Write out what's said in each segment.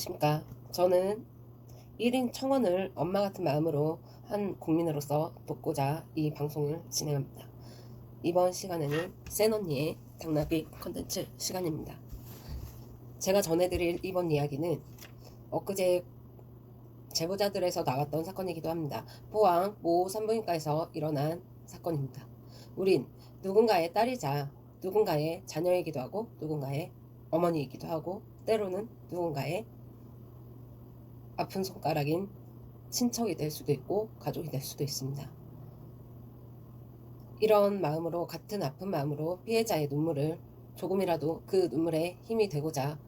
안녕하십니까. 저는 1인 청원을 엄마 같은 마음으로 한 국민으로서 돕고자 이 방송을 진행합니다. 이번 시간에는 센 언니의 당나귀 컨텐츠 시간입니다. 제가 전해드릴 이번 이야기는 엊그제 제보자들에서 나왔던 사건이기도 합니다. 포항 모 산부인과에서 일어난 사건입니다. 우린 누군가의 딸이자 누군가의 자녀이기도 하고 누군가의 어머니이기도 하고 때로는 누군가의 아픈 손가락인 친척이 될 수도 있고 가족이 될 수도 있습니다. 이런 마음으로, 같은 아픈 마음으로 피해자의 눈물을 조금이라도 그 눈물에 힘이 되고자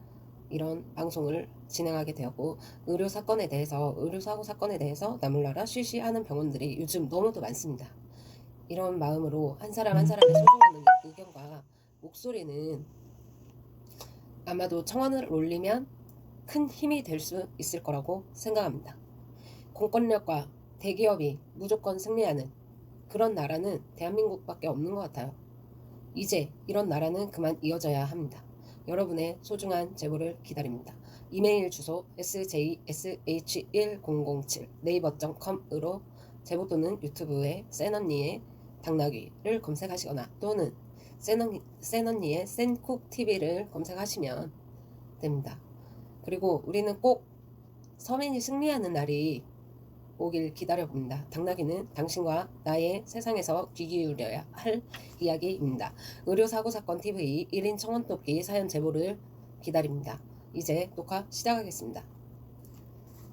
이런 방송을 진행하게 되었고, 의료사고 사건에 대해서 나몰라라 쉬쉬하는 병원들이 요즘 너무도 많습니다. 이런 마음으로 한 사람 한 사람의 소중한 의견과 목소리는 아마도 청원을 올리면 큰 힘이 될 수 있을 거라고 생각합니다. 공권력과 대기업이 무조건 승리하는 그런 나라는 대한민국밖에 없는 것 같아요. 이제 이런 나라는 그만 이어져야 합니다. 여러분의 소중한 제보를 기다립니다. 이메일 주소 sjsh1007 네이버.com으로 제보 또는 유튜브에 센언니의 당나귀를 검색하시거나 또는 센언니의 센쿡TV를 검색하시면 됩니다. 그리고 우리는 꼭 서민이 승리하는 날이 오길 기다려봅니다. 당나귀는 당신과 나의 세상에서 귀 기울여야 할 이야기입니다. 의료사고사건TV 1인 청원 돕기 사연 제보를 기다립니다. 이제 녹화 시작하겠습니다.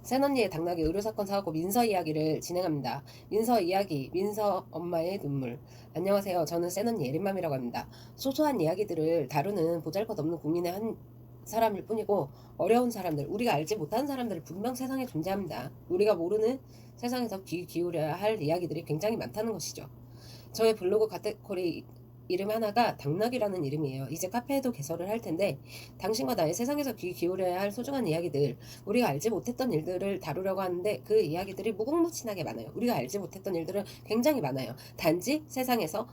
센언니의 당나귀 의료사건 사고 민서 이야기를 진행합니다. 민서 이야기, 민서 엄마의 눈물. 안녕하세요. 저는 센언니 예린맘이라고 합니다. 소소한 이야기들을 다루는 보잘것없는 국민의 한 사람일 뿐이고, 어려운 사람들, 우리가 알지 못하는 사람들을 분명 세상에 존재합니다. 우리가 모르는 세상에서 귀 기울여야 할 이야기들이 굉장히 많다는 것이죠. 저의 블로그 카테고리 이름 하나가 당나귀라는 이름이에요. 이제 카페에도 개설을 할 텐데, 당신과 나의 세상에서 귀 기울여야 할 소중한 이야기들, 우리가 알지 못했던 일들을 다루려고 하는데 그 이야기들이 무궁무진하게 많아요. 우리가 알지 못했던 일들은 굉장히 많아요. 단지 세상에서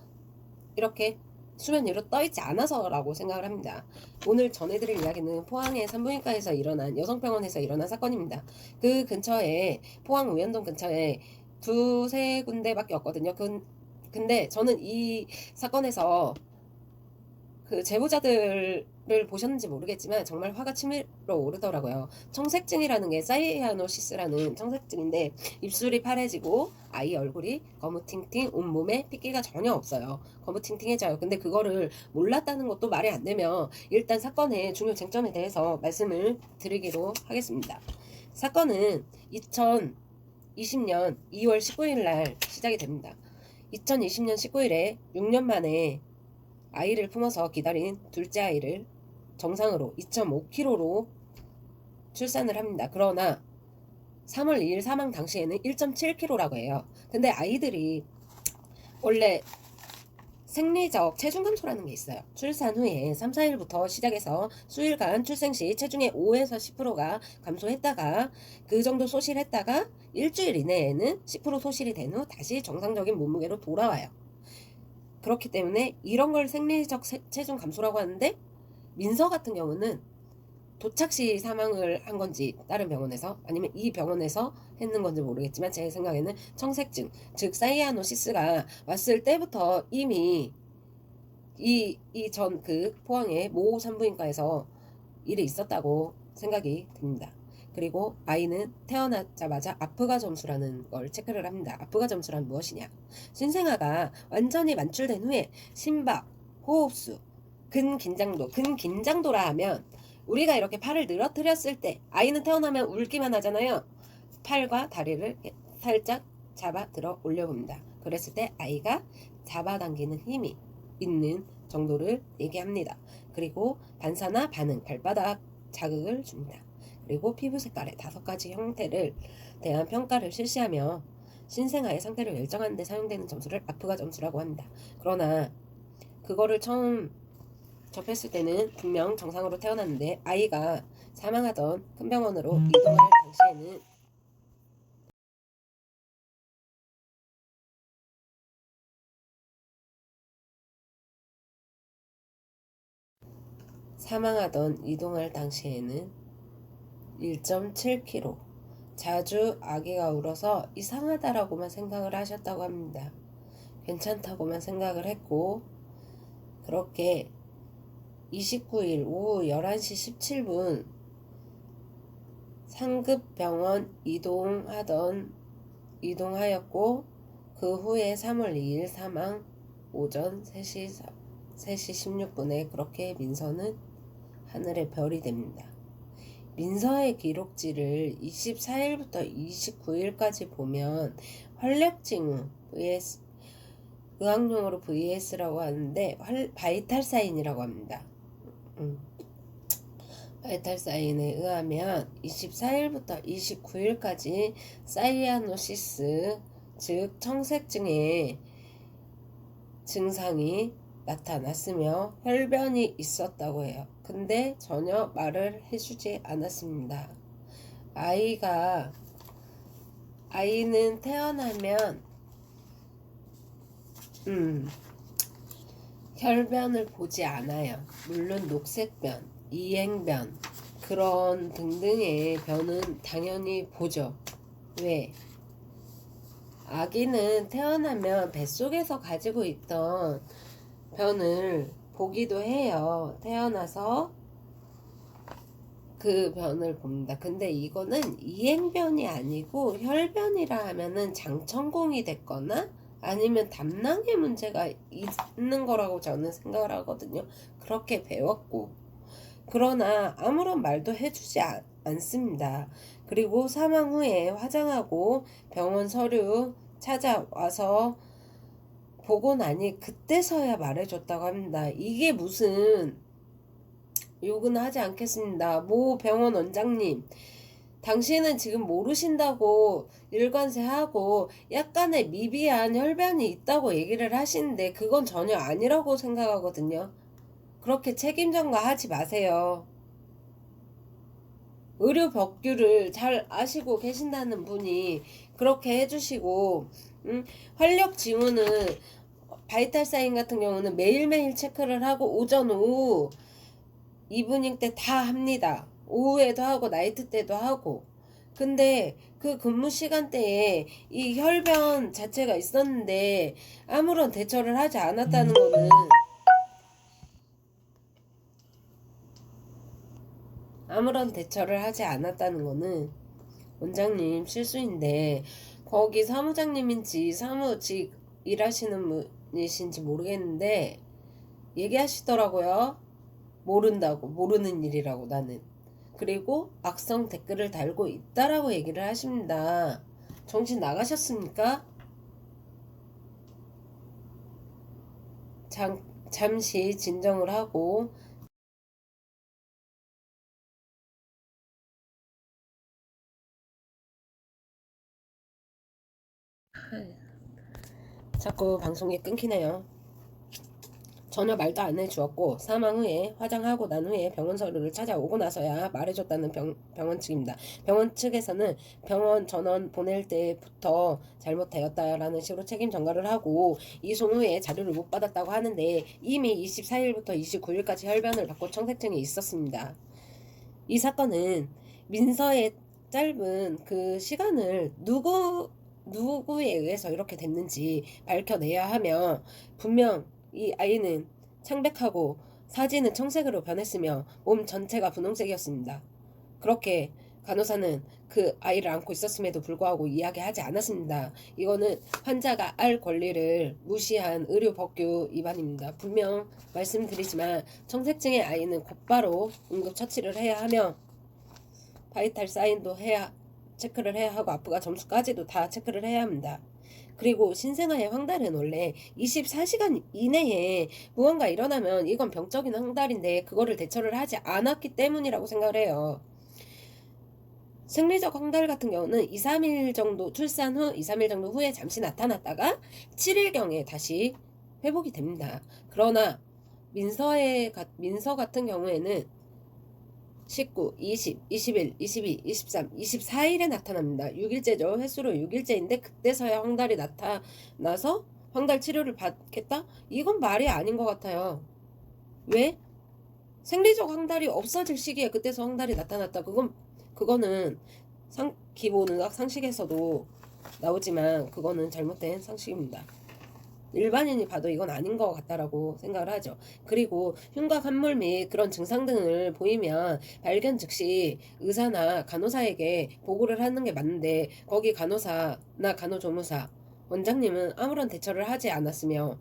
이렇게 수면 위로 떠있지 않아서라고 생각을 합니다. 오늘 전해드릴 이야기는 포항의 산부인과에서 일어난, 여성병원에서 일어난 사건입니다. 그 근처에, 포항 우연동 근처에 두세 군데밖에 없거든요. 근데 저는 이 사건에서 그 제보자들을 보셨는지 모르겠지만 정말 화가 치밀어 오르더라고요. 청색증이라는 게 사이아노시스라는 청색증인데, 입술이 파래지고 아이 얼굴이 거무팅팅, 온몸에 핏기가 전혀 없어요. 거무팅팅해져요. 근데 그거를 몰랐다는 것도 말이 안 되며, 일단 사건의 중요 쟁점에 대해서 말씀을 드리기로 하겠습니다. 사건은 2020년 2월 19일 날 시작이 됩니다. 2020년 19일에 6년 만에 아이를 품어서 기다린 둘째 아이를 정상으로 2.5kg로 출산을 합니다. 그러나 3월 2일 사망 당시에는 1.7kg라고 해요. 근데 아이들이 원래 생리적 체중 감소라는 게 있어요. 출산 후에 3, 4일부터 시작해서 수일간 출생 시 체중의 5에서 10%가 감소했다가, 그 정도 소실했다가 일주일 이내에는 10% 소실이 된 후 다시 정상적인 몸무게로 돌아와요. 그렇기 때문에 이런 걸 생리적 체중 감소라고 하는데, 민서 같은 경우는 도착 시 사망을 한 건지 다른 병원에서 아니면 이 병원에서 했는 건지 모르겠지만, 제 생각에는 청색증, 즉 사이아노시스가 왔을 때부터 이미 이 전 그 포항의 모 산부인과에서 일이 있었다고 생각이 듭니다. 그리고 아이는 태어나자마자 아프가 점수라는 걸 체크를 합니다. 아프가 점수란 무엇이냐? 신생아가 완전히 만출된 후에 심박, 호흡수, 근긴장도라 하면, 우리가 이렇게 팔을 늘어뜨렸을 때 아이는 태어나면 울기만 하잖아요. 팔과 다리를 살짝 잡아 들어 올려봅니다. 그랬을 때 아이가 잡아당기는 힘이 있는 정도를 얘기합니다. 그리고 반사나 반응, 발바닥 자극을 줍니다. 그리고 피부 색깔의 5가지 형태를 대한 평가를 실시하며 신생아의 상태를 결정하는 데 사용되는 점수를 아프가 점수라고 합니다. 그러나 그거를 처음 접했을 때는 분명 정상으로 태어났는데, 아이가 사망하던 큰 병원으로 이동할 당시에는 이동할 당시에는 1.7kg. 자주 아기가 울어서 이상하다라고만 생각을 하셨다고 합니다. 괜찮다고만 생각을 했고, 그렇게 29일 오후 11시 17분 상급병원 이동하였고, 그 후에 3월 2일 사망 오전 3시 16분에 그렇게 민서는 하늘의 별이 됩니다. 민서의 기록지를 24일부터 29일까지 보면 활력징후 vs 의학용어로 VS라고 하는데 바이탈 사인이라고 합니다. 바이탈 사인에 의하면 24일부터 29일까지 사이아노시스 즉 청색증의 증상이 나타났으며 혈변이 있었다고 해요. 근데 전혀 말을 해주지 않았습니다. 아이는 태어나면 혈변을 보지 않아요. 물론 녹색변, 이행변 그런 등등의 변은 당연히 보죠. 왜? 아기는 태어나면 뱃속에서 가지고 있던 변을 보기도 해요. 태어나서 그 변을 봅니다. 근데 이거는 이행변이 아니고 혈변이라 하면은 장천공이 됐거나 아니면 담낭에 문제가 있는 거라고 저는 생각을 하거든요. 그렇게 배웠고, 그러나 아무런 말도 해주지 않습니다. 그리고 사망 후에 화장하고 병원 서류 찾아와서 보고 나니 그때서야 말해줬다고 합니다. 이게 무슨, 욕은 하지 않겠습니다. 모 병원 원장님, 당신은 지금 모르신다고 일관세하고 약간의 미비한 혈변이 있다고 얘기를 하시는데 그건 전혀 아니라고 생각하거든요. 그렇게 책임전가하지 마세요. 의료 법규를 잘 아시고 계신다는 분이 그렇게 해주시고, 활력 징후는 바이탈 사인 같은 경우는 매일매일 체크를 하고 오전 오후 이브닝 때 다 합니다. 오후에도 하고 나이트 때도 하고. 근데 그 근무 시간대에 이 혈변 자체가 있었는데 아무런 대처를 하지 않았다는 거는 원장님 실수인데, 거기 사무장님인지 사무직 일하시는 분이신지 모르겠는데 얘기하시더라고요. 모른다고, 모르는 일이라고 나는. 그리고 악성 댓글을 달고 있다라고 얘기를 하십니다. 정신 나가셨습니까? 잠시 진정을 하고 자꾸 방송이 끊기네요. 전혀 말도 안 해주었고 사망 후에 화장하고 난 후에 병원 서류를 찾아오고 나서야 말해줬다는 병원 측입니다. 병원 측에서는 병원 전원 보낼 때부터 잘못되었다라는 식으로 책임 전가를 하고 이송 후에 자료를 못 받았다고 하는데 이미 24일부터 29일까지 혈변을 받고 청색증이 있었습니다. 이 사건은 민서의 짧은 그 시간을 누구에 의해서 이렇게 됐는지 밝혀내야 하며, 분명 이 아이는 창백하고 사진은 청색으로 변했으며 몸 전체가 분홍색이었습니다. 그렇게 간호사는 그 아이를 안고 있었음에도 불구하고 이야기하지 않았습니다. 이거는 환자가 알 권리를 무시한 의료 법규 위반입니다. 분명 말씀드리지만 청색증의 아이는 곧바로 응급처치를 해야 하며 바이탈 사인도 체크를 해야 하고 아프가 점수까지도 다 체크를 해야 합니다. 그리고 신생아의 황달은 원래 24시간 이내에 무언가 일어나면 이건 병적인 황달인데 그거를 대처를 하지 않았기 때문이라고 생각을 해요. 생리적 황달 같은 경우는 2-3일 정도 출산 후 2-3일 정도 후에 잠시 나타났다가 7일경에 다시 회복이 됩니다. 그러나 민서 같은 경우에는 19, 20, 21, 22, 23, 24일에 나타납니다. 6일째죠. 횟수로 6일째인데 그때서야 황달이 나타나서 황달 치료를 받겠다? 이건 말이 아닌 것 같아요. 왜? 생리적 황달이 없어질 시기에 그때서 황달이 나타났다. 그건 그거는 기본의학 상식에서도 나오지만 그거는 잘못된 상식입니다. 일반인이 봐도 이건 아닌 것 같다라고 생각을 하죠. 그리고 흉곽 함몰 및 그런 증상 등을 보이면 발견 즉시 의사나 간호사에게 보고를 하는 게 맞는데 거기 간호사나 간호조무사, 원장님은 아무런 대처를 하지 않았으며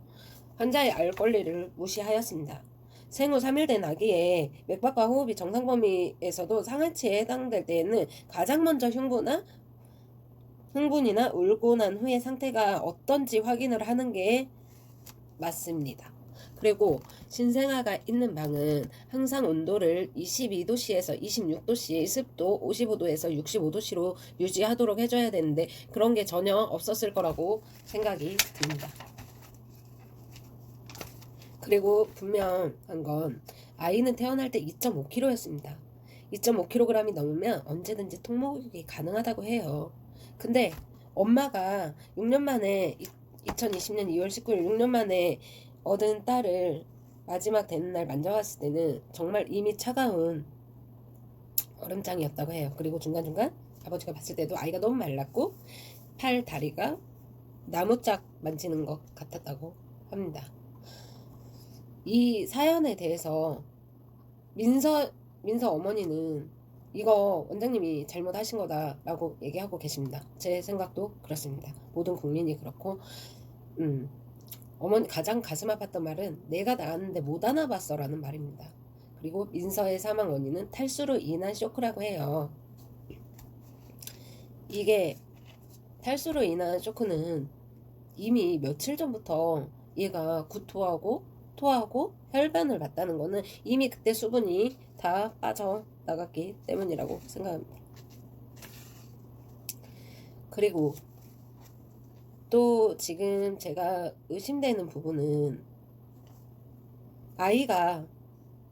환자의 알 권리를 무시하였습니다. 생후 3일 된 아기의 맥박과 호흡이 정상 범위에서도 상한치에 해당될 때에는 가장 먼저 흥분이나 울고 난 후의 상태가 어떤지 확인을 하는 게 맞습니다. 그리고 신생아가 있는 방은 항상 온도를 22도씨에서 26도씨, 습도 55도에서 65도씨로 유지하도록 해줘야 되는데 그런 게 전혀 없었을 거라고 생각이 듭니다. 그리고 분명한 건 아이는 태어날 때 2.5kg였습니다. 2.5kg이 넘으면 언제든지 통목이 가능하다고 해요. 근데 엄마가 6년 만에 2020년 2월 19일 6년 만에 얻은 딸을 마지막 되는 날 만져봤을 때는 정말 이미 차가운 얼음장이었다고 해요. 그리고 중간중간 아버지가 봤을 때도 아이가 너무 말랐고 팔, 다리가 나무짝 만지는 것 같았다고 합니다. 이 사연에 대해서 민서 어머니는 이거 원장님이 잘못하신 거다라고 얘기하고 계십니다. 제 생각도 그렇습니다. 모든 국민이 그렇고 어머니 가장 가슴 아팠던 말은 내가 낳았는데 못 안아봤어 라는 말입니다. 그리고 민서의 사망 원인은 탈수로 인한 쇼크라고 해요. 이게 탈수로 인한 쇼크는 이미 며칠 전부터 얘가 구토하고 토하고 혈변을 봤다는 거는 이미 그때 수분이 다 빠져나갔기 때문이라고 생각합니다. 그리고 또 지금 제가 의심되는 부분은 아이가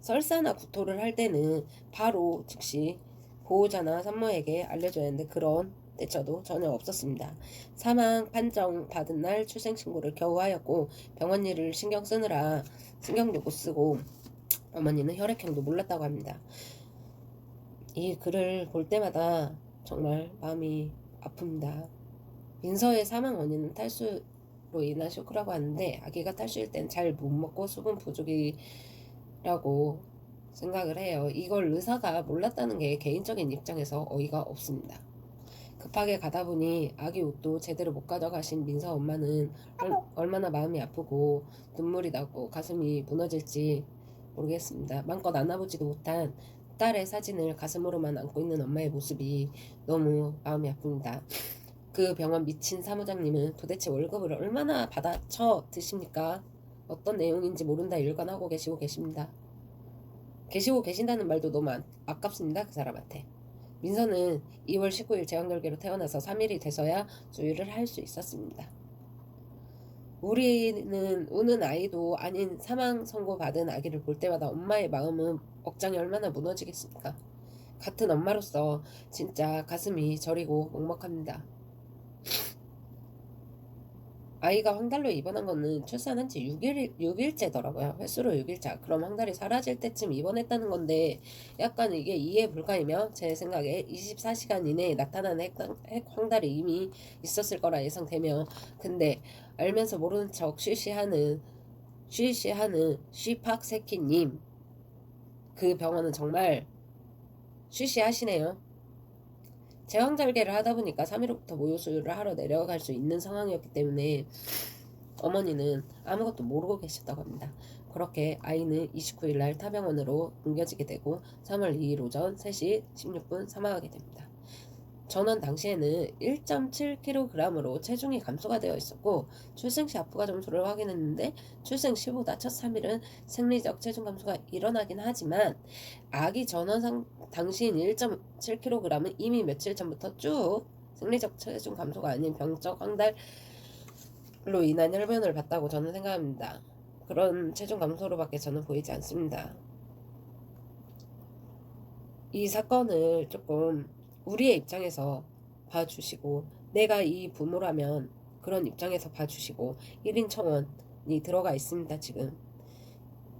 설사나 구토를 할 때는 바로 즉시 보호자나 산모에게 알려줘야 하는데 그런 대처도 전혀 없었습니다. 사망 판정 받은 날 출생신고를 겨우 하였고 병원 일을 신경 쓰느라 신경도 못 쓰고 어머니는 혈액형도 몰랐다고 합니다. 이 글을 볼 때마다 정말 마음이 아픕니다. 민서의 사망 원인은 탈수로 인한 쇼크라고 하는데 아기가 탈수일 땐 잘 못 먹고 수분 부족이라고 생각을 해요. 이걸 의사가 몰랐다는 게 개인적인 입장에서 어이가 없습니다. 급하게 가다 보니 아기 옷도 제대로 못 가져가신 민서 엄마는 얼마나 마음이 아프고 눈물이 나고 가슴이 무너질지 모르겠습니다. 마음껏 안아보지도 못한 딸의 사진을 가슴으로만 안고 있는 엄마의 모습이 너무 마음이 아픕니다. 그 병원 미친 사무장님은 도대체 월급을 얼마나 받아쳐 드십니까? 어떤 내용인지 모른다 일관하고 계시고 계신다는 말도 너무 아깝습니다. 그 사람한테. 민서는 2월 19일 제왕절개로 태어나서 3일이 돼서야 조율을 할 수 있었습니다. 우리는 우는 아이도 아닌 사망 선고받은 아기를 볼 때마다 엄마의 마음은 억장이 얼마나 무너지겠습니까? 같은 엄마로서 진짜 가슴이 저리고 먹먹합니다. 아이가 황달로 입원한 거는 출산한 지 6일째더라고요. 횟수로 6일차. 그럼 황달이 사라질 때쯤 입원했다는 건데 약간 이게 이해 불가이며 제 생각에 24시간 이내에 나타나는 핵 황달이 이미 있었을 거라 예상되며 근데 알면서 모르는 척 쉬쉬하는 쉬팍새끼님 그 병원은 정말 쉬쉬하시네요. 제왕절개를 하다 보니까 3일 후부터 모유수유를 하러 내려갈 수 있는 상황이었기 때문에 어머니는 아무것도 모르고 계셨다고 합니다. 그렇게 아이는 29일 날 타병원으로 옮겨지게 되고 3월 2일 오전 3시 16분 사망하게 됩니다. 전원 당시에는 1.7kg으로 체중이 감소가 되어 있었고 출생 시 아프가 점수를 확인했는데 출생 시보다 첫 3일은 생리적 체중 감소가 일어나긴 하지만 아기 전원 당시인 1.7kg은 이미 며칠 전부터 쭉 생리적 체중 감소가 아닌 병적 황달로 인한 혈변을 봤다고 저는 생각합니다. 그런 체중 감소로밖에 저는 보이지 않습니다. 이 사건을 조금 우리의 입장에서 봐주시고 내가 이 부모라면 그런 입장에서 봐주시고 1인 청원이 들어가 있습니다. 지금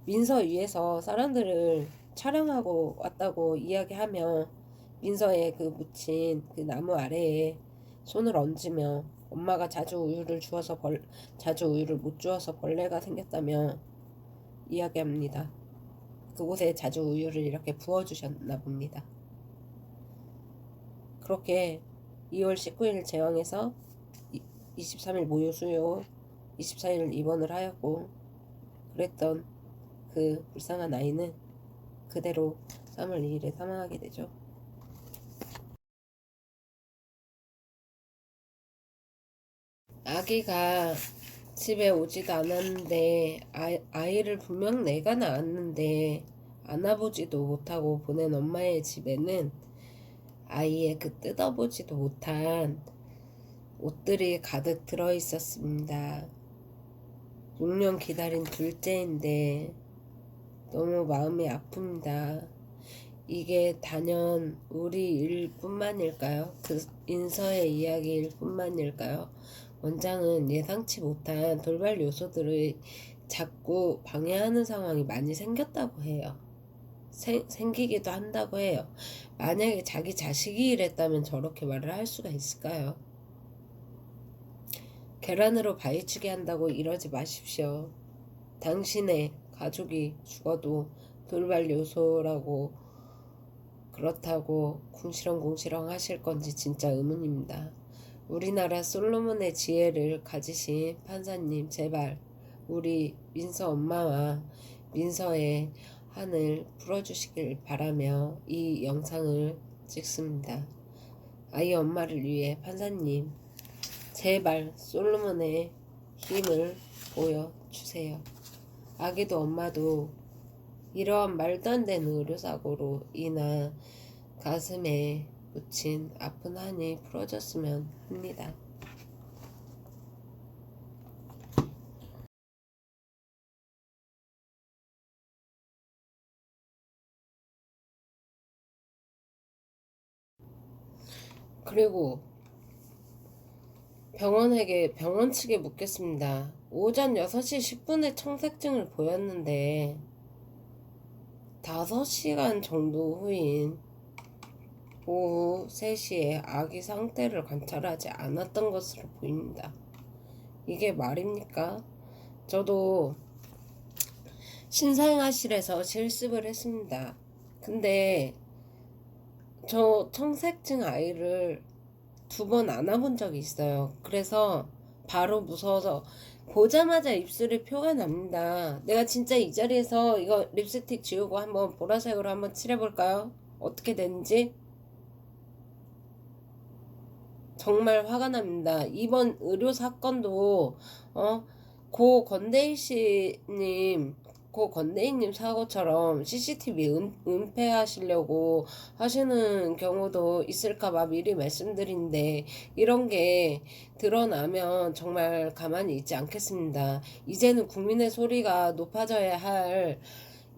민서 위에서 사람들을 촬영하고 왔다고 이야기하며 민서에 그 묻힌 그 나무 아래에 손을 얹으며 엄마가 자주 우유를 못 주어서 벌레가 생겼다며 이야기합니다. 그곳에 자주 우유를 이렇게 부어주셨나 봅니다. 그렇게 2월 19일 제왕에서 23일 모유 수요, 24일 입원을 하였고 그랬던 그 불쌍한 아이는 그대로 3월 2일에 사망하게 되죠. 아기가 집에 오지도 않았는데 아이를 분명 내가 낳았는데 안아보지도 못하고 보낸 엄마의 집에는 아이의 그 뜯어보지도 못한 옷들이 가득 들어 있었습니다. 6년 기다린 둘째인데 너무 마음이 아픕니다. 이게 단연 우리 일뿐만일까요? 그 인서의 이야기일 뿐만일까요? 원장은 예상치 못한 돌발 요소들을 자꾸 방해하는 상황이 많이 생겼다고 해요. 생기기도 한다고 해요. 만약에 자기 자식이 이랬다면 저렇게 말을 할 수가 있을까요? 계란으로 바위치기 한다고 이러지 마십시오. 당신의 가족이 죽어도 돌발 요소라고 그렇다고 궁시렁궁시렁 하실 건지 진짜 의문입니다. 우리나라 솔로몬의 지혜를 가지신 판사님, 제발 우리 민서 엄마와 민서의 한을 풀어주시길 바라며 이 영상을 찍습니다. 아이 엄마를 위해 판사님, 제발 솔로몬의 힘을 보여주세요. 아기도 엄마도 이러한 말도 안 되는 의료사고로 인한 가슴에 묻힌 아픈 한이 풀어졌으면 합니다. 그리고 병원 측에 묻겠습니다. 오전 6시 10분에 청색증을 보였는데 5시간 정도 후인 오후 3시에 아기 상태를 관찰하지 않았던 것으로 보입니다. 이게 말입니까? 저도 신생아실에서 실습을 했습니다. 근데 저 청색증 아이를 2번 안아본 적이 있어요. 그래서 바로 무서워서 보자마자 입술에 표가 납니다. 내가 진짜 이 자리에서 이거 립스틱 지우고 한번 보라색으로 한번 칠해볼까요? 어떻게 되는지? 정말 화가 납니다. 이번 의료 사건도 고 건대희님 사고처럼 CCTV 은폐하시려고 하시는 경우도 있을까봐 미리 말씀드린데 이런 게 드러나면 정말 가만히 있지 않겠습니다. 이제는 국민의 소리가 높아져야 할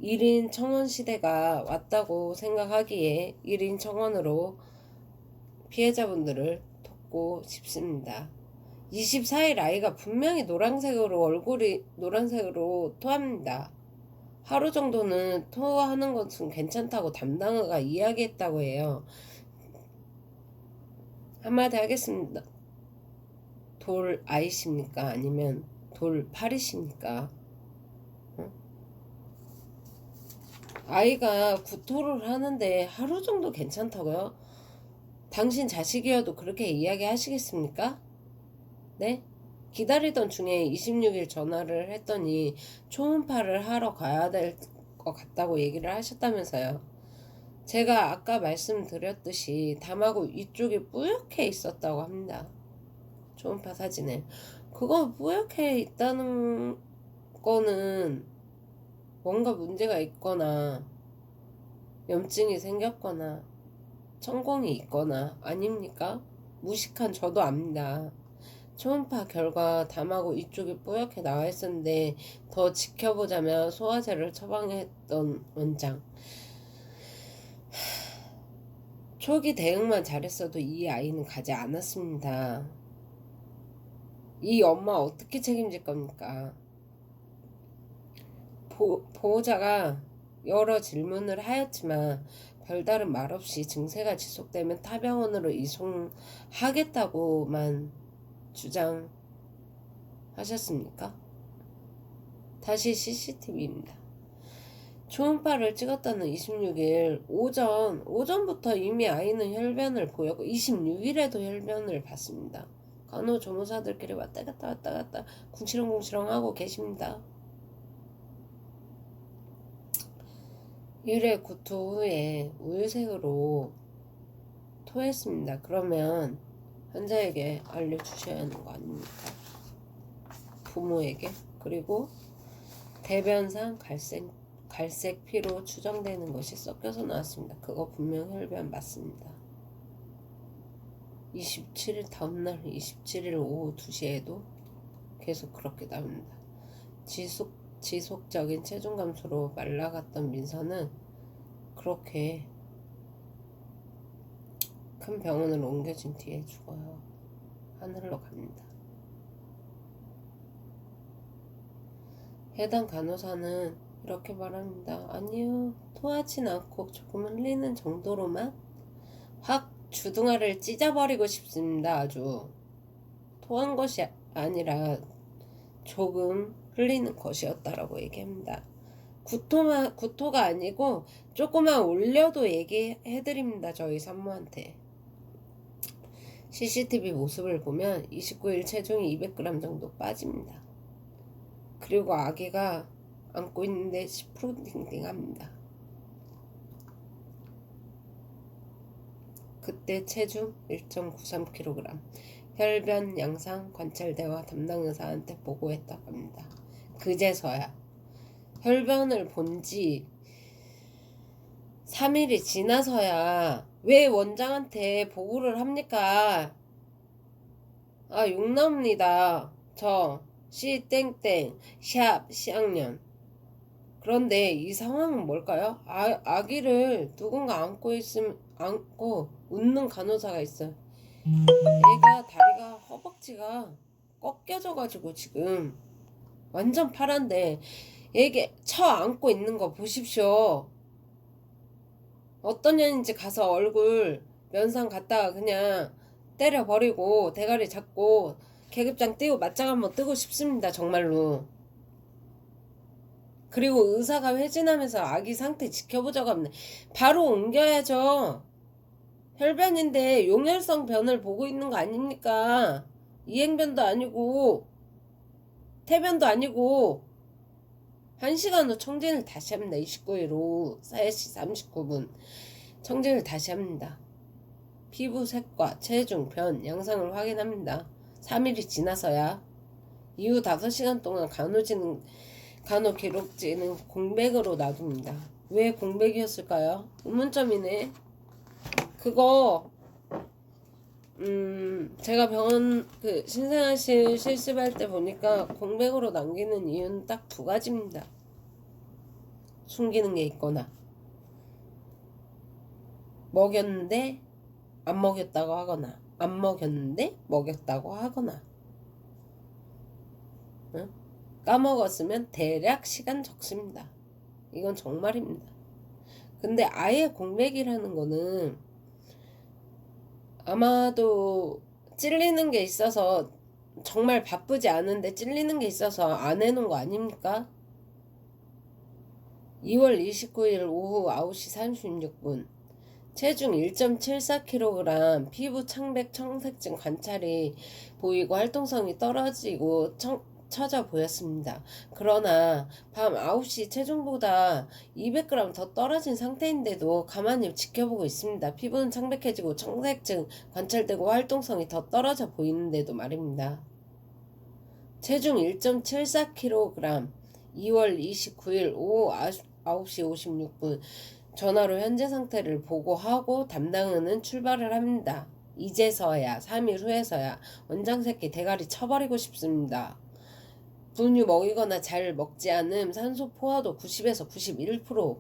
1인 청원 시대가 왔다고 생각하기에 1인 청원으로 피해자분들을 돕고 싶습니다. 24일 아이가 분명히 얼굴이 노란색으로 토합니다. 하루 정도는 토하는 것은 괜찮다고 담당자가 이야기했다고 해요. 한마디 하겠습니다. 돌 아이십니까? 아니면 돌 팔이십니까? 아이가 구토를 하는데 하루 정도 괜찮다고요? 당신 자식이어도 그렇게 이야기하시겠습니까? 네? 기다리던 중에 26일 전화를 했더니 초음파를 하러 가야 될 것 같다고 얘기를 하셨다면서요. 제가 아까 말씀드렸듯이 담하고 위쪽에 뿌옇게 있었다고 합니다. 초음파 사진에. 그거 뿌옇게 있다는 거는 뭔가 문제가 있거나 염증이 생겼거나 천공이 있거나 아닙니까? 무식한 저도 압니다. 초음파 결과 담하고 이쪽이 뿌옇게 나와 있었는데 더 지켜보자면 소화제를 처방했던 원장. 초기 대응만 잘했어도 이 아이는 가지 않았습니다. 이 엄마 어떻게 책임질 겁니까? 보호자가 여러 질문을 하였지만 별다른 말 없이 증세가 지속되면 타 병원으로 이송하겠다고만 주장하셨습니까? 다시 CCTV입니다. 초음파를 찍었다는 26일 오전부터 이미 아이는 혈변을 보였고 26일에도 혈변을 봤습니다. 간호조무사들끼리 왔다 갔다 궁시렁궁시렁 하고 계십니다. 1회 구토 후에 우유색으로 토했습니다. 그러면 환자에게 알려주셔야 하는 거 아닙니까? 부모에게. 그리고 대변상 갈색 피로 추정되는 것이 섞여서 나왔습니다. 그거 분명 혈변 맞습니다. 27일 다음날 27일 오후 2시에도 계속 그렇게 나옵니다. 지속적인 체중 감소로 말라갔던 민서는 그렇게 큰 병원으로 옮겨진 뒤에 죽어요. 하늘로 갑니다. 해당 간호사는 이렇게 말합니다. 아니요, 토하진 않고 조금 흘리는 정도로만 확 주둥아를 찢어버리고 싶습니다. 아주 토한 것이 아니라 조금 흘리는 것이었다라고 얘기합니다. 구토가 아니고 조금만 올려도 얘기해드립니다. 저희 산모한테. CCTV 모습을 보면 29일 체중이 200g 정도 빠집니다. 그리고 아기가 안고 있는데 10% 딩딩합니다. 그때 체중 1.93kg, 혈변 양상 관찰대와 담당 의사한테 보고했다고 합니다. 그제서야 혈변을 본지 3일이 지나서야 왜 원장한테 보고를 합니까? 아, 욕 나옵니다. 저 C 땡땡 샵 C학년. 그런데 이 상황은 뭘까요? 아기를 누군가 안고 웃는 간호사가 있어요. 애가 다리가 허벅지가 꺾여져가지고 지금 완전 파란데 애게 안고 있는 거 보십시오. 어떤 년인지 가서 얼굴 면상 갖다가 그냥 때려버리고 대가리 잡고 계급장 띄고 맞짱 한번 뜨고 싶습니다. 정말로. 그리고 의사가 회진하면서 아기 상태 지켜보자고 하면 바로 옮겨야죠. 혈변인데 용혈성 변을 보고 있는 거 아닙니까? 이행변도 아니고 태변도 아니고 1시간 후 청진을 다시 합니다. 29일 오후 4시 39분 청진을 다시 합니다. 피부 색과 체중, 변, 양상을 확인합니다. 3일이 지나서야 이후 5시간 동안 간호기록지는 공백으로 놔둡니다. 왜 공백이었을까요? 의문점이네. 그거 제가 병원 신생아실 실습할 때 보니까 공백으로 남기는 이유는 딱 2가지입니다. 숨기는 게 있거나 먹였는데 안 먹였다고 하거나 안 먹였는데 먹였다고 하거나 응? 까먹었으면 대략 시간 적습니다. 이건 정말입니다. 근데 아예 공백이라는 거는 아마도 찔리는 게 있어서 정말 바쁘지 않은데 찔리는 게 있어서 안 해놓은 거 아닙니까? 2월 29일 오후 9시 36분 체중 1.74kg, 피부 창백 청색증 관찰이 보이고 활동성이 떨어지고 처져 보였습니다. 그러나 밤 9시 체중보다 200g 더 떨어진 상태인데도 가만히 지켜보고 있습니다. 피부는 창백해지고 청색증 관찰되고 활동성이 더 떨어져 보이는데도 말입니다. 체중 1.74kg 2월 29일 오후 9시 56분 전화로 현재 상태를 보고하고 담당은은 출발을 합니다. 이제서야 3일 후에서야 원장 새끼 대가리 쳐버리고 싶습니다. 분유 먹이거나 잘 먹지 않음 산소 포화도 90에서 91%.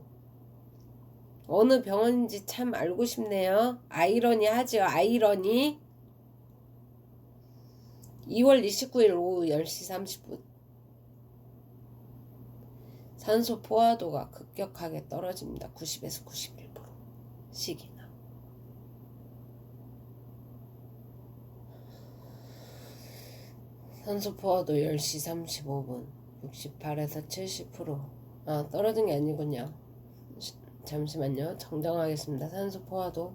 어느 병원인지 참 알고 싶네요. 아이러니 하지요. 아이러니. 2월 29일 오후 10시 30분 산소 포화도가 급격하게 떨어집니다. 90에서 91%. 시기나. 산소 포화도 10시 35분 68에서 70%. 떨어진 게 아니군요. 잠시만요. 정정하겠습니다. 산소 포화도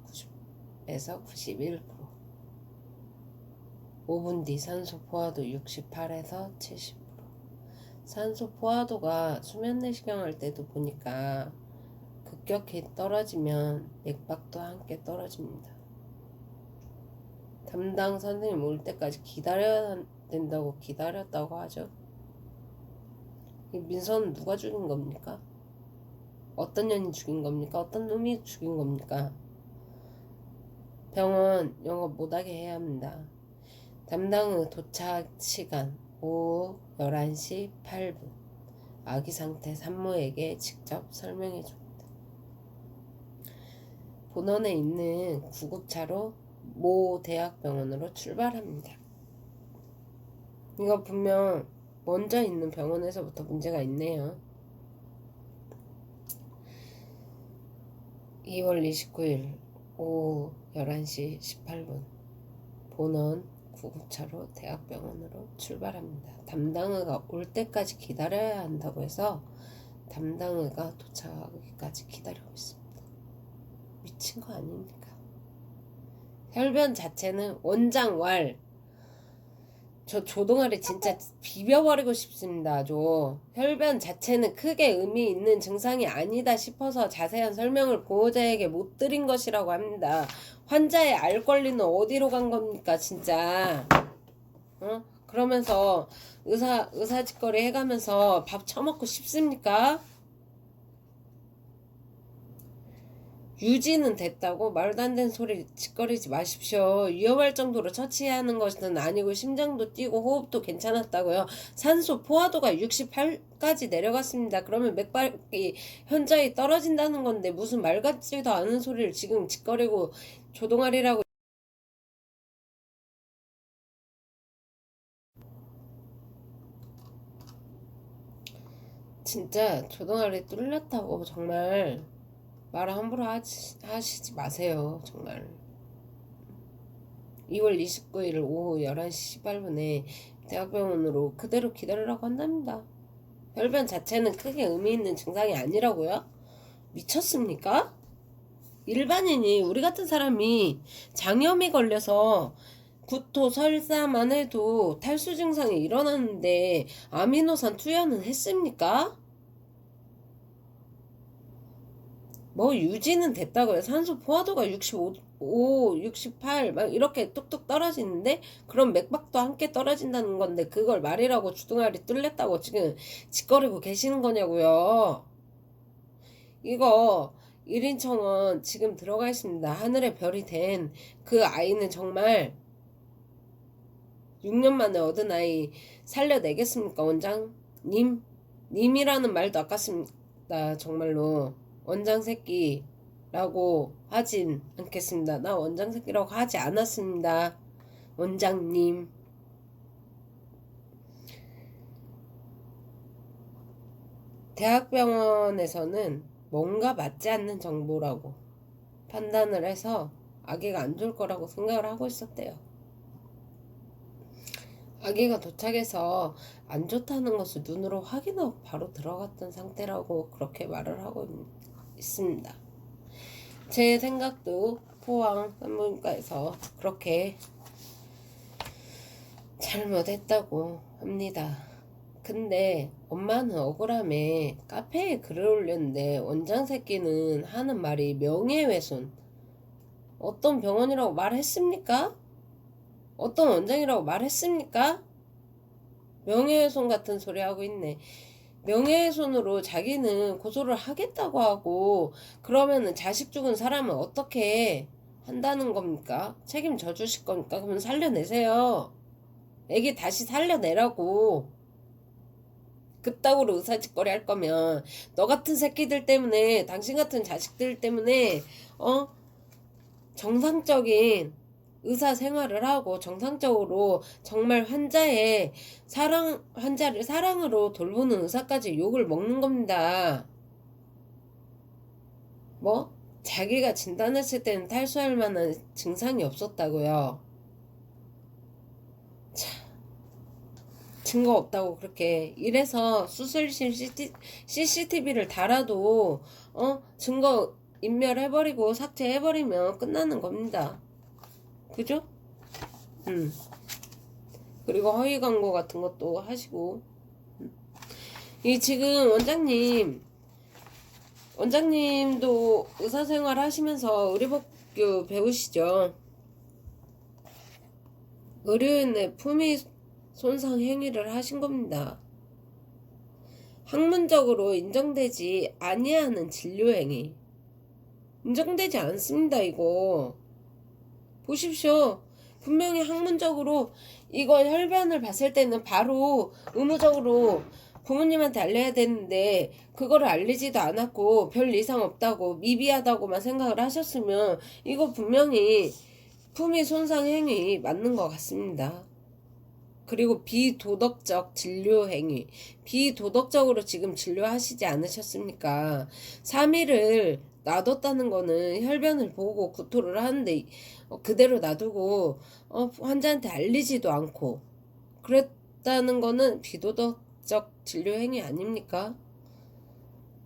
90에서 91%. 5분 뒤 산소 포화도 68에서 70%. 산소 포화도가 수면 내시경 할 때도 보니까 급격히 떨어지면 맥박도 함께 떨어집니다. 담당 선생님 올 때까지 기다려야 된다고 기다렸다고 하죠. 이 민서는 누가 죽인 겁니까? 어떤 년이 죽인 겁니까? 어떤 놈이 죽인 겁니까? 병원 영업 못하게 해야 합니다. 담당의 도착 시간 오후 11시 8분. 아기 상태 산모에게 직접 설명해 줍니다. 본원에 있는 구급차로 모 대학병원으로 출발합니다. 이거 분명 먼저 있는 병원에서부터 문제가 있네요. 2월 29일 오후 11시 18분 본원 구급차로 대학병원으로 출발합니다. 담당의가 올 때까지 기다려야 한다고 해서 담당의가 도착하기까지 기다리고 있습니다. 미친 거 아닙니까? 혈변 자체는 원장왈. 저 조동아리 진짜 비벼버리고 싶습니다. 혈변 자체는 크게 의미 있는 증상이 아니다 싶어서 자세한 설명을 보호자에게 못 드린 것이라고 합니다. 환자의 알 권리는 어디로 간 겁니까 진짜. 그러면서 의사 짓거리 해가면서 밥 처먹고 싶습니까? 유지는 됐다고? 말도 안 되는 소리 짓거리지 마십시오. 위험할 정도로 처치하는 것은 아니고 심장도 뛰고 호흡도 괜찮았다고요. 산소 포화도가 68까지 내려갔습니다. 그러면 맥박이 현저히 떨어진다는 건데 무슨 말 같지도 않은 소리를 지금 짓거리고 조동아리라고. 진짜 조동아리 뚫렸다고 정말 말 함부로 하시지 마세요. 정말. 2월 29일 오후 11시 18분에 대학병원으로 그대로 기다리라고 한답니다. 혈변 자체는 크게 의미 있는 증상이 아니라고요? 미쳤습니까? 일반인이 우리 같은 사람이 장염이 걸려서 구토, 설사만 해도 탈수 증상이 일어났는데 아미노산 투여는 했습니까? 뭐 유지는 됐다고요. 산소 포화도가 65, 68 막 이렇게 뚝뚝 떨어지는데 그럼 맥박도 함께 떨어진다는 건데 그걸 말이라고 주둥아리 뚫렸다고 지금 짓거리고 계시는 거냐고요. 이거 1인청원 지금 들어가 있습니다. 하늘의 별이 된 그 아이는 정말 6년 만에 얻은 아이 살려내겠습니까 원장님? 님이라는 말도 아깝습니다. 정말로. 원장 새끼라고 하진 않겠습니다. 나 원장 새끼라고 하지 않았습니다. 원장님. 대학병원에서는 뭔가 맞지 않는 정보라고 판단을 해서 아기가 안 좋을 거라고 생각을 하고 있었대요. 아기가 도착해서 안 좋다는 것을 눈으로 확인하고 바로 들어갔던 상태라고 그렇게 말을 하고 있습니다. 제 생각도 포항 산부인과에서 그렇게 잘못했다고 합니다. 근데 엄마는 억울함에 카페에 글을 올렸는데 원장 새끼는 하는 말이 명예훼손. 어떤 병원이라고 말했습니까? 어떤 원장이라고 말했습니까? 명예훼손 같은 소리 하고 있네. 명예훼손으로 자기는 고소를 하겠다고 하고 그러면은 자식 죽은 사람은 어떻게 한다는 겁니까? 책임져 주실 겁니까? 그러면 살려내세요. 애기 다시 살려내라고. 그따구로 의사짓거리 할 거면 너 같은 새끼들 때문에 당신 같은 자식들 때문에 정상적인 의사 생활을 하고 정상적으로 정말 환자를 사랑으로 돌보는 의사까지 욕을 먹는 겁니다. 뭐? 자기가 진단했을 때는 탈수할 만한 증상이 없었다고요. 증거 없다고 그렇게 이래서 수술실 CCTV를 달아도 증거 인멸해버리고 삭제해버리면 끝나는 겁니다. 그죠? 그리고 허위 광고 같은 것도 하시고. 이 지금 원장님도 의사생활 하시면서 의료법규 배우시죠? 의료인의 품위 손상 행위를 하신 겁니다. 학문적으로 인정되지 아니하는 진료 행위. 인정되지 않습니다, 이거. 보십시오. 분명히 학문적으로 이거 혈변을 봤을 때는 바로 의무적으로 부모님한테 알려야 되는데 그거를 알리지도 않았고 별 이상 없다고 미비하다고만 생각을 하셨으면 이거 분명히 품위 손상 행위 맞는 것 같습니다. 그리고 비도덕적 진료 행위. 비도덕적으로 지금 진료하시지 않으셨습니까? 3일을 놔뒀다는 거는 혈변을 보고 구토를 하는데 그대로 놔두고 환자한테 알리지도 않고 그랬다는 거는 비도덕적 진료 행위 아닙니까?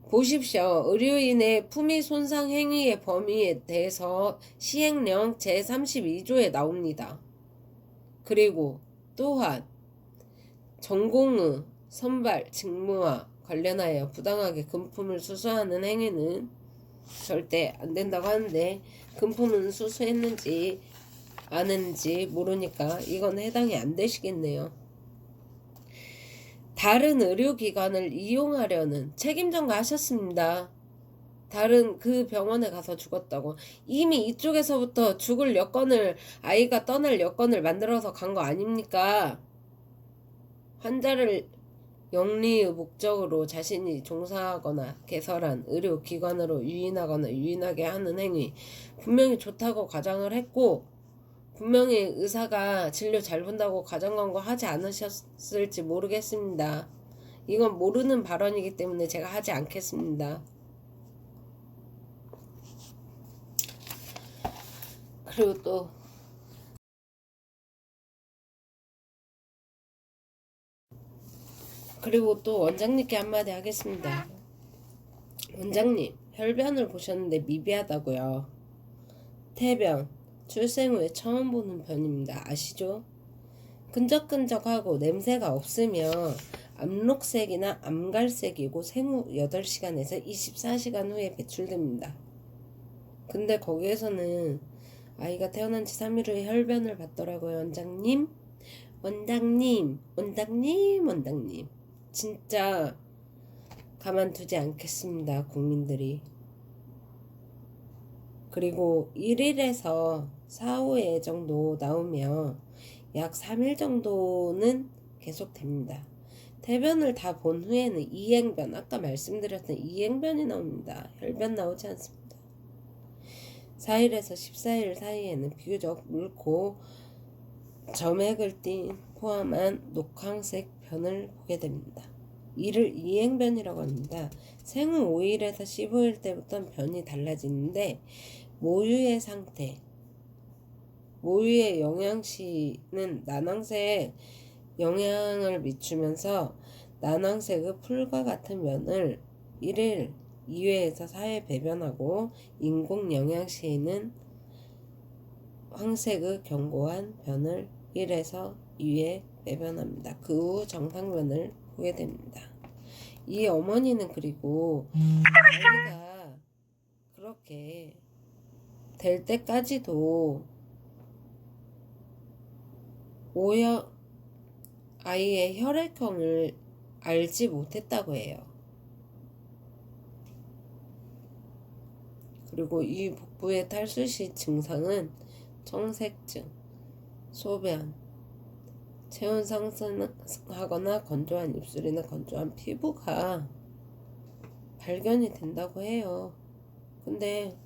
보십시오. 의료인의 품위 손상 행위의 범위에 대해서 시행령 제32조에 나옵니다. 그리고 또한 전공의 선발 직무와 관련하여 부당하게 금품을 수수하는 행위는 절대 안 된다고 하는데 금품은 수수했는지 안 했는지 모르니까 이건 해당이 안 되시겠네요. 다른 의료기관을 이용하려는 책임전가 하셨습니다. 다른 그 병원에 가서 죽었다고. 이미 이쪽에서부터 죽을 여건을, 아이가 떠날 여건을 만들어서 간 거 아닙니까? 환자를 영리의 목적으로 자신이 종사하거나 개설한 의료기관으로 유인하거나 유인하게 하는 행위. 분명히 좋다고 가정을 했고 분명히 의사가 진료 잘 본다고 가정광고 하지 않으셨을지 모르겠습니다. 이건 모르는 발언이기 때문에 제가 하지 않겠습니다. 그리고 또 원장님께 한마디 하겠습니다. 원장님, 혈변을 보셨는데 미비하다고요. 태변, 출생 후에 처음 보는 변입니다. 아시죠? 끈적끈적하고 냄새가 없으면 암록색이나 암갈색이고 생후 8시간에서 24시간 후에 배출됩니다. 근데 거기에서는 아이가 태어난 지 3일 후에 혈변을 봤더라고요. 원장님. 진짜 가만두지 않겠습니다. 국민들이. 그리고 1일에서 4호회 정도 나오면 약 3일 정도는 계속됩니다. 대변을 다 본 후에는 이행변, 아까 말씀드렸던 이행변이 나옵니다. 혈변 나오지 않습니다. 4일에서 14일 사이에는 비교적 묽고 점액을 포함한 녹황색 변을 보게 됩니다. 이를 이행변이라고 합니다. 생후 5일에서 15일 때부터 변이 달라지는데 모유의 상태, 모유의 영양시는 난황색에 영향을 미치면서 난황색의 풀과 같은 면을 1일 2회에서 4회 배변하고 인공 영양시에는 황색의 견고한 변을 1에서 2회 배변합니다. 그 후 정상변을 보게 됩니다. 이 어머니는 그리고 아이가 그렇게 될 때까지도 아이의 혈액형을 알지 못했다고 해요. 그리고 이 복부의 탈수 시 증상은 청색증, 소변, 체온 상승하거나 건조한 입술이나 건조한 피부가 발견이 된다고 해요. 근데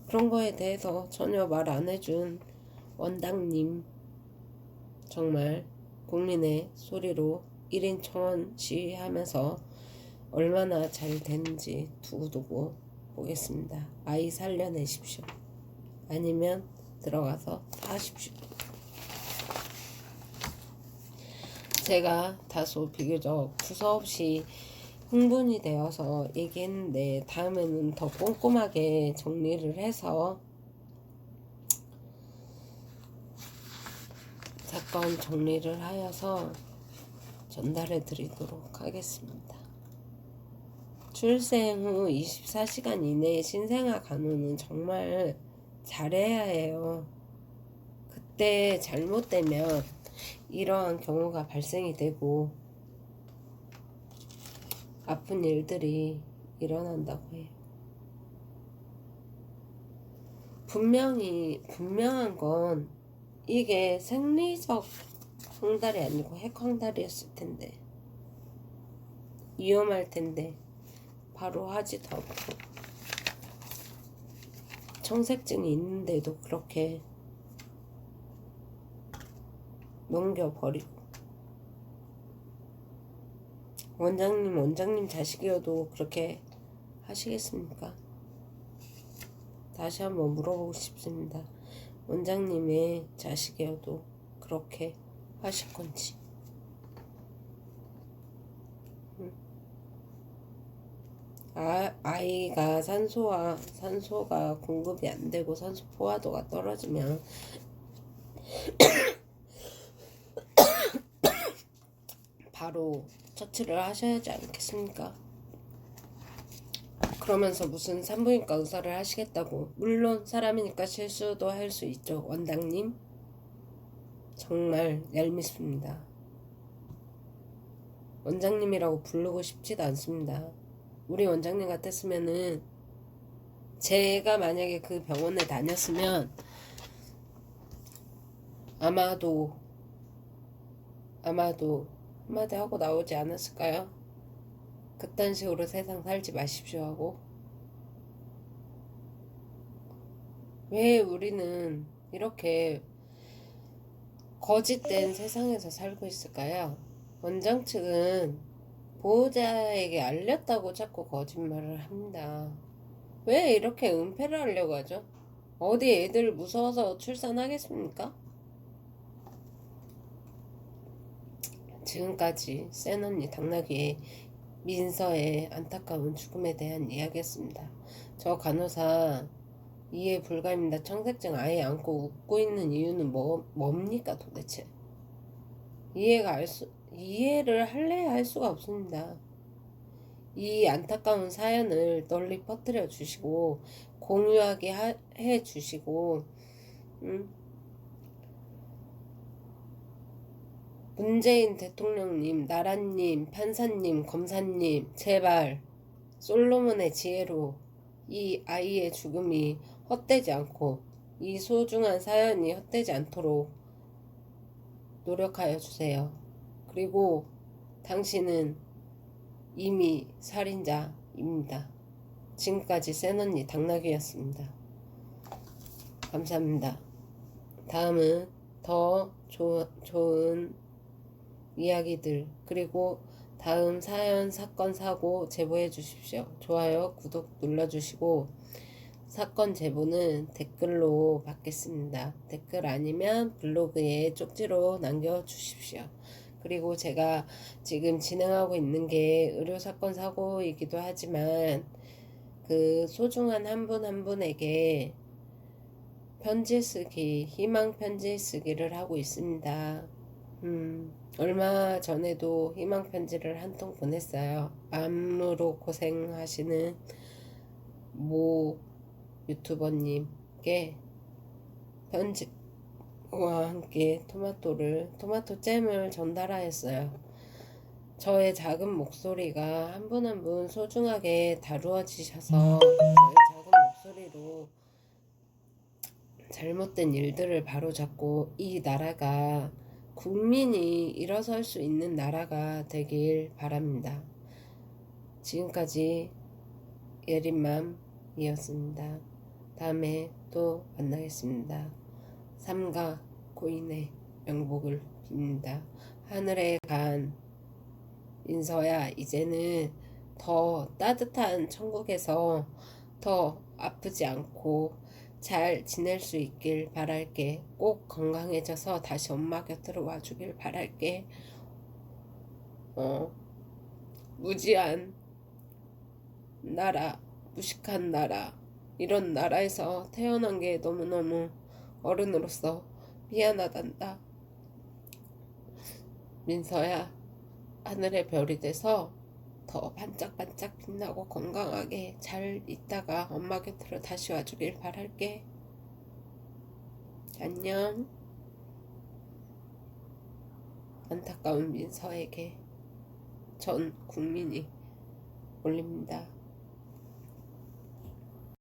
그런 거에 대해서 전혀 말 안 해준 원장님, 정말 국민의 소리로 1인 청원 시위하면서 얼마나 잘 되는지 두고두고 보겠습니다. 아이 살려내십시오. 아니면 들어가서 하십시오. 제가 다소 비교적 두서없이 흥분이 되어서 얘기했는데 다음에는 더 꼼꼼하게 정리를 해서 사건 정리를 하여서 전달해 드리도록 하겠습니다. 출생 후 24시간 이내에 신생아 간호는 정말 잘해야 해요. 그때 잘못되면 이러한 경우가 발생이 되고 아픈 일들이 일어난다고 해요. 분명한 건 이게 생리적 황달이 아니고 핵황달이었을 텐데 위험할 텐데 바로 하지도 않고 청색증이 있는데도 그렇게 넘겨버리고 원장님 자식이어도 그렇게 하시겠습니까? 다시 한번 물어보고 싶습니다. 원장님의 자식이어도 그렇게 하실 건지. 아이가 산소가 공급이 안 되고 산소 포화도가 떨어지면 바로 처치를 하셔야지 않겠습니까? 그러면서 무슨 산부인과 의사를 하시겠다고. 물론 사람이니까 실수도 할 수 있죠. 원장님 정말 얄밉습니다. 원장님이라고 부르고 싶지도 않습니다. 우리 원장님 같았으면은 제가 만약에 그 병원에 다녔으면 아마도 한마디 하고 나오지 않았을까요? 그딴 식으로 세상 살지 마십시오 하고. 왜 우리는 이렇게 거짓된 세상에서 살고 있을까요? 원장 측은 보호자에게 알렸다고 자꾸 거짓말을 합니다. 왜 이렇게 은폐를 하려고 하죠? 어디 애들 무서워서 출산하겠습니까? 지금까지 센언니 당나귀의 민서의 안타까운 죽음에 대한 이야기였습니다. 저 간호사 이해 불가입니다. 청색증 아예 안고 웃고 있는 이유는 뭡니까 도대체? 이해를 할래야 할 수가 없습니다. 이 안타까운 사연을 널리 퍼뜨려 주시고 공유하게 해 주시고 문재인 대통령님, 나라님, 판사님, 검사님 제발 솔로몬의 지혜로 이 아이의 죽음이 헛되지 않고 이 소중한 사연이 헛되지 않도록 노력하여 주세요. 그리고 당신은 이미 살인자입니다. 지금까지 센언니 당나귀였습니다. 감사합니다. 다음은 더 좋은 이야기들 그리고 다음 사연 사건 사고 제보해 주십시오. 좋아요 구독 눌러주시고 사건 제보는 댓글로 받겠습니다. 댓글 아니면 블로그에 쪽지로 남겨주십시오. 그리고 제가 지금 진행하고 있는 게 의료사건 사고이기도 하지만 그 소중한 한 분 한 분에게 편지 쓰기, 희망 편지 쓰기를 하고 있습니다. 얼마 전에도 희망 편지를 한 통 보냈어요. 암으로 고생하시는 모 유튜버님께 편지와 함께 토마토 잼을 전달하였어요. 저의 작은 목소리가 한 분 한 분 소중하게 다루어지셔서 저의 작은 목소리로 잘못된 일들을 바로잡고 이 나라가 국민이 일어설 수 있는 나라가 되길 바랍니다. 지금까지 예린맘이었습니다. 다음에 또 만나겠습니다. 삼가 고인의 명복을 빕니다. 하늘에 간 민서야, 이제는 더 따뜻한 천국에서 더 아프지 않고 잘 지낼 수 있길 바랄게. 꼭 건강해져서 다시 엄마 곁으로 와주길 바랄게. 무지한 나라, 무식한 나라, 이런 나라에서 태어난 게 너무너무 어른으로서 미안하단다. 민서야, 하늘의 별이 돼서 더 반짝반짝 빛나고 건강하게 잘 있다가 엄마 곁으로 다시 와주길 바랄게. 안녕. 안타까운 민서에게 전 국민이 올립니다.